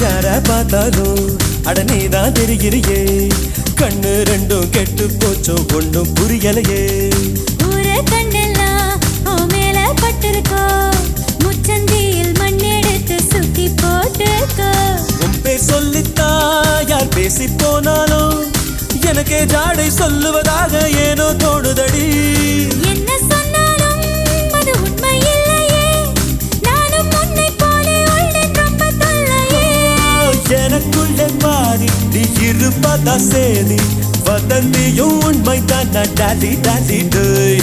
யார பார்த்தாலும் அட நீதான் தெரிகிறியே கண்ணு ரெண்டும் கெட்டு போச்சோ ஒண்ணும் புரியலையே ஊரே கண்ணெல்லாம் உன் மேல பட்டிருக்கோ முச்சந்தியில் மண்ணெடுத்து சுத்தி போட்டுக்கோ உன் பேர் சொல்லித்தா யார் பேசி போனாலும் எனக்கே ஜாடை சொல்லுவதாக ஏனோ தோணுதடி என்ன சொன்னாலும் அது உண்மை இல்லையே நானும் உன்னை போலே உள்ளேன் ரொம்ப தொல்லையே எனக்குள்ளே மாறி நீ இருப்பதா சேதி வதந்தியும் உண்மைதான் டாடி டாடி டேய்